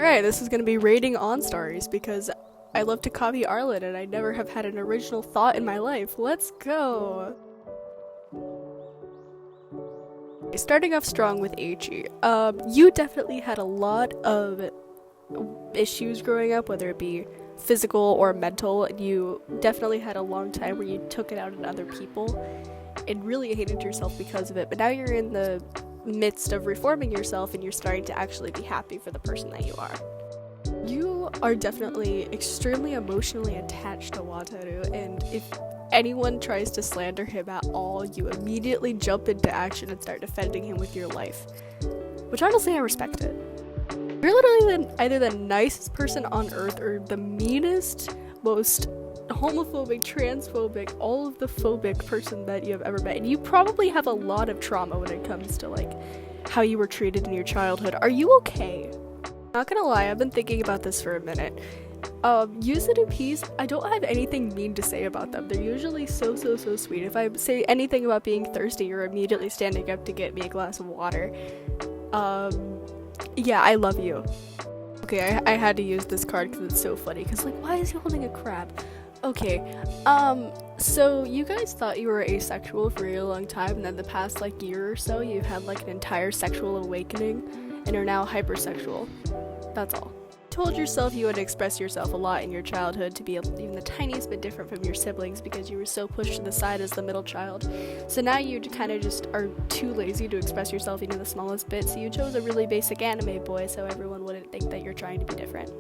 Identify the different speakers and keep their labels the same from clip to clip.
Speaker 1: Alright, this is going to be rating enstars because I love to copy Arlen and I never have had an original thought in my life. Let's go! Starting off strong with H.E. You definitely had a lot of issues growing up, whether it be physical or mental. You definitely had a long time where you took it out on other people and really hated yourself because of it, but now you're in the midst of reforming yourself and you're starting to actually be happy for the person that you are. You are definitely extremely emotionally attached to Wataru, and if anyone tries to slander him at all, you immediately jump into action and start defending him with your life. Which honestly, I respect it. You're literally either the nicest person on earth or the meanest, most homophobic, transphobic, all of the phobic person that you have ever met. And you probably have a lot of trauma when it comes to like how you were treated in your childhood. Are you okay? Not gonna lie, I've been thinking about this for a minute. Usadupis, I don't have anything mean to say about them. They're usually so sweet. If I say anything about being thirsty, you're immediately standing up to get me a glass of water. Yeah, I love you. Okay, I had to use this card because it's so funny, because like, why is he holding a crab? Okay, so you guys thought you were asexual for a really long time, and then the past like year or so, you've had like an entire sexual awakening, and are now hypersexual. That's all. Told yourself you would express yourself a lot in your childhood to be even the tiniest bit different from your siblings because you were so pushed to the side as the middle child. So now you kind of just are too lazy to express yourself even the smallest bit, so you chose a really basic anime boy so everyone wouldn't think that you're trying to be different.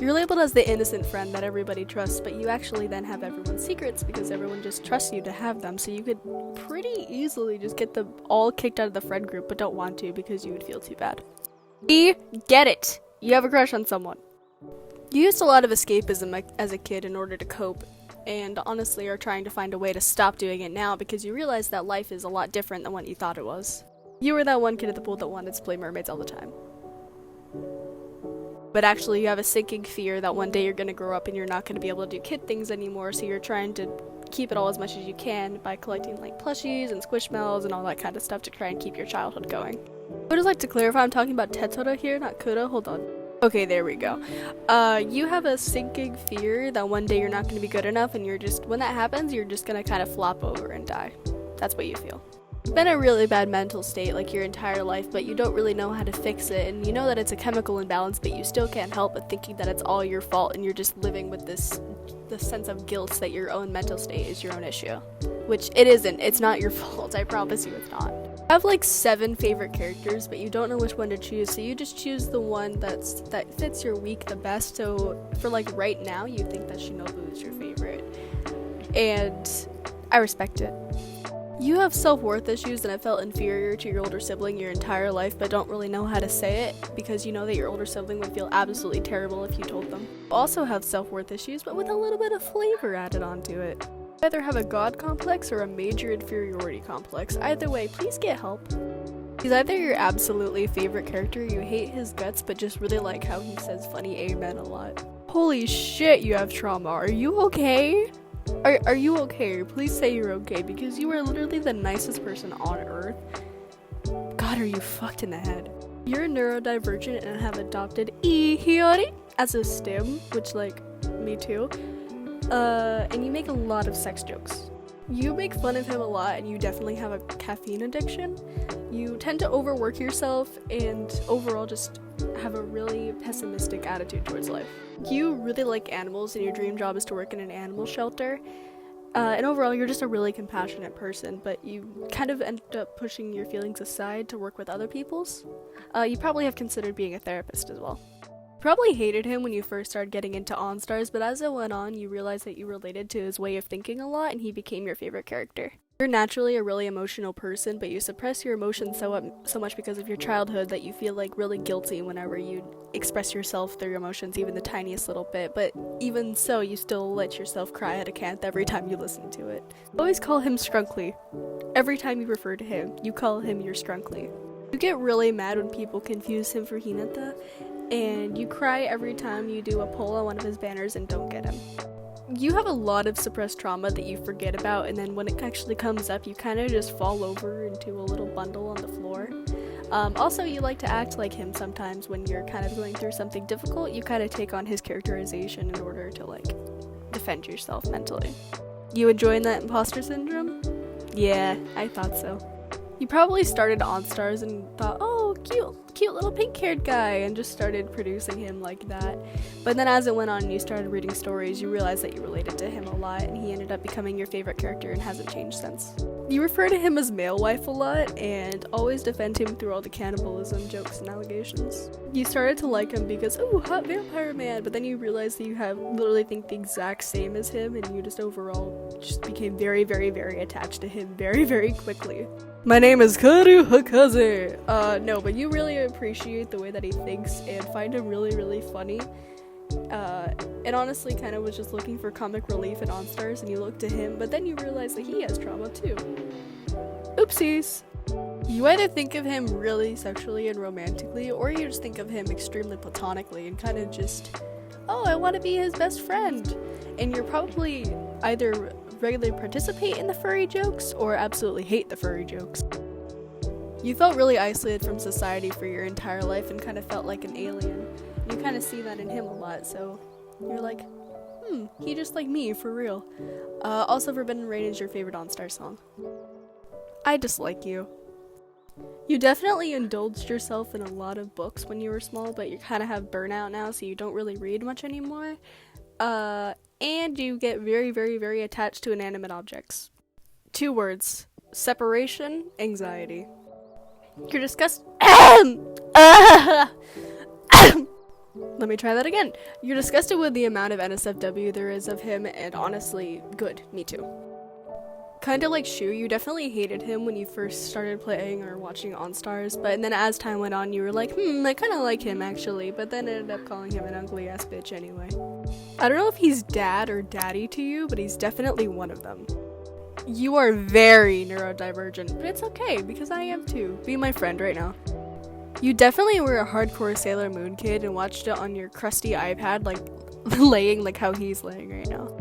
Speaker 1: You're labeled as the innocent friend that everybody trusts, but you actually then have everyone's secrets because everyone just trusts you to have them, so you could pretty easily just get them all kicked out of the friend group but don't want to because you would feel too bad. Get it! You have a crush on someone. You used a lot of escapism as a kid in order to cope, and honestly are trying to find a way to stop doing it now because you realize that life is a lot different than what you thought it was. You were that one kid at the pool that wanted to play mermaids all the time. But actually you have a sinking fear that one day you're going to grow up and you're not going to be able to do kid things anymore, so you're trying to keep it all as much as you can by collecting like plushies and squishmallows and all that kind of stuff to try and keep your childhood going. I would just like to clarify, I'm talking about Tetsura here, not Kuda. Hold on. Okay, there we go. You have a sinking fear that one day you're not going to be good enough, and when that happens, you're just going to kind of flop over and die. That's what you feel. You've been in a really bad mental state like your entire life, but you don't really know how to fix it, and you know that it's a chemical imbalance, but you still can't help but thinking that it's all your fault, and you're just living with the sense of guilt that your own mental state is your own issue. Which it isn't. It's not your fault. I promise you it's not. I have like 7 favorite characters, but you don't know which one to choose, so you just choose the one that fits your week the best. So for like right now, you think that Shinobu is your favorite, and I respect it. You have self-worth issues and have felt inferior to your older sibling your entire life, but don't really know how to say it because you know that your older sibling would feel absolutely terrible if you told them. You also have self-worth issues, but with a little bit of flavor added onto it. You either have a god complex or a major inferiority complex. Either way, please get help. He's either your absolutely favorite character, you hate his guts, but just really like how he says funny amen a lot. Holy shit, you have trauma. Are you okay? Are you okay? Please say you're okay, because you are literally the nicest person on earth. God, are you fucked in the head? You're neurodivergent and have adopted Ihiyori as a stim, which like, me too. And you make a lot of sex jokes. You make fun of him a lot, and you definitely have a caffeine addiction. You tend to overwork yourself and overall just have a really pessimistic attitude towards life. You really like animals, and your dream job is to work in an animal shelter. And overall, you're just a really compassionate person, but you kind of end up pushing your feelings aside to work with other people's. You probably have considered being a therapist as well. Probably hated him when you first started getting into enstars, but as it went on, you realized that you related to his way of thinking a lot, and he became your favorite character. You're naturally a really emotional person, but you suppress your emotions so much because of your childhood that you feel like really guilty whenever you express yourself through your emotions, even the tiniest little bit, but even so, you still let yourself cry at a canth every time you listen to it. Always call him Strunkly. Every time you refer to him, you call him your Strunkly. You get really mad when people confuse him for Hinata, and you cry every time you do a pull on one of his banners and don't get him. You have a lot of suppressed trauma that you forget about, and then when it actually comes up, you kind of just fall over into a little bundle on the floor. Also, you like to act like him sometimes when you're kind of going through something difficult. You kind of take on his characterization in order to, like, defend yourself mentally. You enjoying that imposter syndrome? Yeah, I thought so. You probably started enstars and thought, oh, cute little pink-haired guy, and just started producing him like that. But then as it went on and you started reading stories, you realized that you related to him a lot, and he ended up becoming your favorite character and hasn't changed since. You refer to him as male wife a lot, and always defend him through all the cannibalism jokes and allegations. You started to like him because, ooh, hot vampire man, but then you realized that you literally think the exact same as him, and you just overall just became very, very, very attached to him very, very quickly. My name is Karu Hakaze. No, but you really appreciate the way that he thinks and find him really, really funny. And honestly kind of was just looking for comic relief in enstars, and you look to him, but then you realize that he has trauma too. Oopsies! You either think of him really sexually and romantically, or you just think of him extremely platonically and kind of just, oh, I want to be his best friend. And you're probably either regularly participate in the furry jokes or absolutely hate the furry jokes. You felt really isolated from society for your entire life and kind of felt like an alien. You kind of see that in him a lot, so you're like, he just like me, for real. Also, Forbidden Rain is your favorite OnStar song. I dislike you. You definitely indulged yourself in a lot of books when you were small, but you kind of have burnout now, so you don't really read much anymore. And you get very, very, very attached to inanimate objects. 2 words. Separation, anxiety. You're disgusted. Let me try that again. You're disgusted with the amount of NSFW there is of him, and honestly, good. Me too. Kinda like Shu, you definitely hated him when you first started playing or watching OnStars, but then as time went on, you were like, I kinda like him actually, but then ended up calling him an ugly ass bitch anyway. I don't know if he's dad or daddy to you, but he's definitely one of them. You are very neurodivergent, but it's okay, because I am too. Be my friend right now. You definitely were a hardcore Sailor Moon kid and watched it on your crusty iPad, like, laying like how he's laying right now.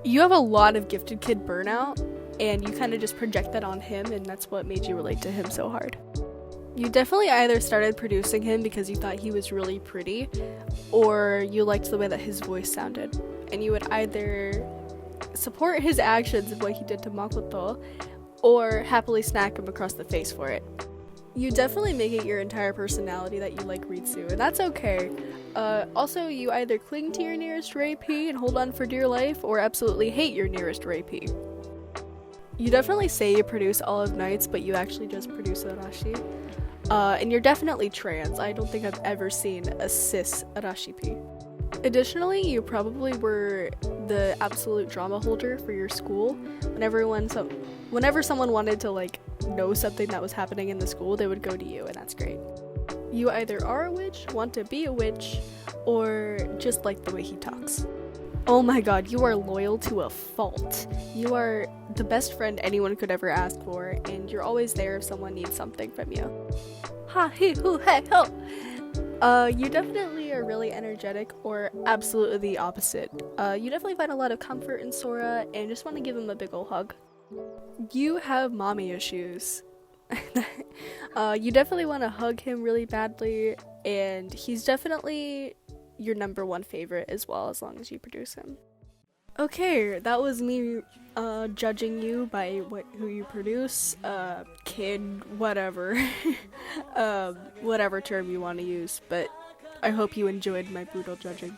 Speaker 1: You have a lot of gifted kid burnout, and you kind of just project that on him, and that's what made you relate to him so hard. You definitely either started producing him because you thought he was really pretty, or you liked the way that his voice sounded, and you would either support his actions of what he did to Makoto, or happily smack him across the face for it. You definitely make it your entire personality that you like Ritsu, and that's okay. Also, you either cling to your nearest rapee and hold on for dear life, or absolutely hate your nearest rapee. You definitely say you produce Olive Knights, but you actually just produce Arashi. And you're definitely trans. I don't think I've ever seen a cis Arashi P. Additionally, you probably were the absolute drama holder for your school. Whenever someone wanted to, like, know something that was happening in the school, they would go to you, and that's great. You either are a witch, want to be a witch, or just like the way he talks. Oh my god, you are loyal to a fault. You are the best friend anyone could ever ask for, and you're always there if someone needs something from you. Ha he hoo hey ho! You definitely are really energetic, or absolutely the opposite. You definitely find a lot of comfort in Sora, and just want to give him a big ol' hug. You have mommy issues. You definitely want to hug him really badly, and he's definitely your number 1 favorite as well, as long as you produce him. Okay, that was me judging you by who you produce, kid, whatever. Whatever term you want to use, but I hope you enjoyed my brutal judging.